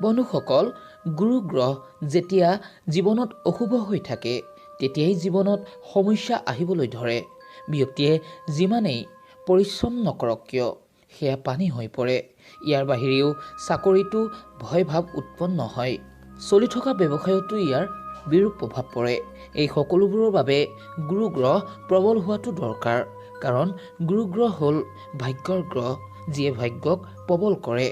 বন্ধুসকল, গুৰু গ্ৰহ যেতিয়া জীৱনত অশুভ হৈ থাকে তেতিয়াই জীৱনত সমস্যা আহিবলৈ ধৰে। ব্যক্তিয়ে যিমানেই পৰিশ্ৰম নকৰক কিয় সেয়া পানী হৈ পৰে। ইয়াৰ বাহিৰেও চাকৰিতো ভয়ভাৱ উৎপন্ন হয়। চলি থকা ব্যৱসায়তো ইয়াৰ বিৰূপ প্ৰভাৱ পৰে। এই সকলোবোৰৰ বাবে গুৰু গ্ৰহ প্ৰবল হোৱাটো দৰকাৰ। কাৰণ গুৰু গ্ৰহ হ'ল ভাগ্যৰ গ্ৰহ, যিয়ে ভাগ্যক প্ৰবল কৰে।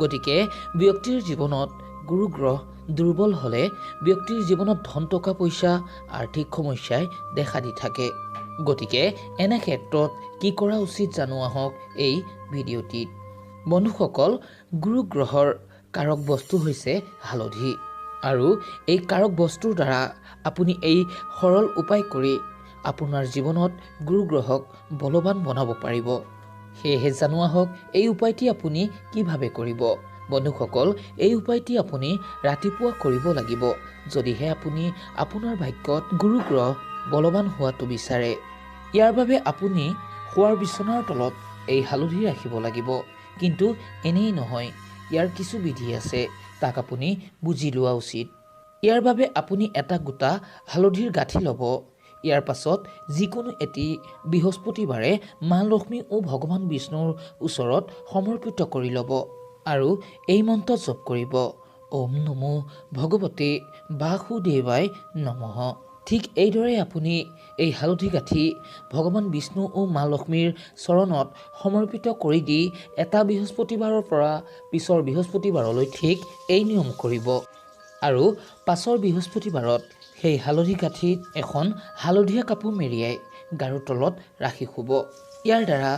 গতিকে ব্যক্তিৰ জীৱনত গুৰু গ্ৰহ দুৰ্বল হ'লে ব্যক্তিৰ জীৱনত ধন টকা পইচা আৰ্থিক সমস্যাই দেখা দি থাকে। গতিকে এনে ক্ষেত্ৰত কি কৰা উচিত জানো আহক এই ভিডিঅ'টিত। বন্ধুসকল, গুৰু গ্ৰহৰ কাৰক বস্তু হৈছে হালধি, আৰু এই কাৰক বস্তুৰ দ্বাৰা আপুনি এই সৰল উপায় কৰি আপোনাৰ জীৱনত গুৰু গ্ৰহক বলৱান বনাব পাৰিব। সেয়েহে জানো আহক এই উপায়টি আপুনি কিভাৱে কৰিব। বন্ধুসকল, এই উপায়টি আপুনি ৰাতিপুৱা কৰিব লাগিব যদিহে আপুনি আপোনাৰ ভাগ্যত গুৰু গ্ৰহ বলৱান হোৱাটো বিচাৰে। ইয়াৰ বাবে আপুনি শোৱাৰ বিচনাৰ তলত এই হালধি ৰাখিব লাগিব। কিন্তু এনেই নহয়, ইয়াৰ কিছু বিধি আছে, তাক আপুনি বুজি লোৱা উচিত। ইয়াৰ বাবে আপুনি এটা গোটা হালধিৰ গাঁঠি ল'ব। ইয়াৰ পাছত যিকোনো এটি বৃহস্পতিবাৰে মা লক্ষ্মী ও ভগৱান বিষ্ণুৰ ওচৰত সমৰ্পিত কৰি ল'ব আৰু এই মন্ত্ৰ জপ কৰিব, ওম নমো ভগৱতে বাসুদেৱায় নমঃ। ঠিক এইদৰে আপুনি এই হালধি গাঁঠি ভগৱান বিষ্ণু ও মা লক্ষ্মীৰ চৰণত সমৰ্পিত কৰি দি এটা বৃহস্পতিবাৰৰ পৰা পিছৰ বৃহস্পতিবাৰলৈ ঠিক এই নিয়ম কৰিব। আৰু পাছৰ বৃহস্পতিবাৰত সেই হালধি গাঁঠিত এখন হালধীয়া কাপোৰ মেৰিয়াই গাৰুৰ তলত ৰাখি শুব। ইয়াৰ দ্বাৰা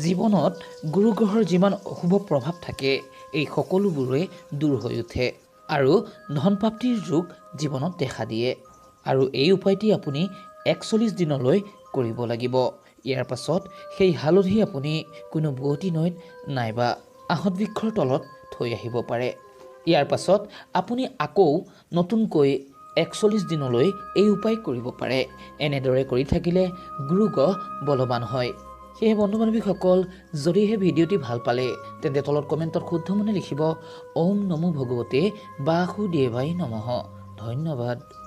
জীৱনত গুৰু গ্ৰহৰ যিমান অশুভ প্ৰভাৱ থাকে এই সকলোবোৰে দূৰ হৈ উঠে আৰু ধন প্ৰাপ্তিৰ যোগ জীৱনত দেখা দিয়ে। আৰু এই উপায়টি আপুনি 41 দিনলৈ কৰিব লাগিব। ইয়াৰ পাছত সেই হালধি আপুনি কোনো বোৱতী নৈত নাইবা আহঁত বৃক্ষৰ তলত থৈ আহিব পাৰে। ইয়াৰ পাছত আপুনি আকৌ নতুনকৈ 41 দিনলৈ এই উপায় কৰিব পাৰে। এনেদৰে কৰি থাকিলে গুৰু গ্ৰহ বলৱান হয়। সেয়ে বন্ধু বান্ধৱীসকল, যদিহে ভিডিঅ'টি ভাল পালে তেন্তে তলত কমেণ্টত শুদ্ধ মনে লিখিব, ওম নমো ভগৱতে বাসুদেৱায় নমঃ। ধন্যবাদ।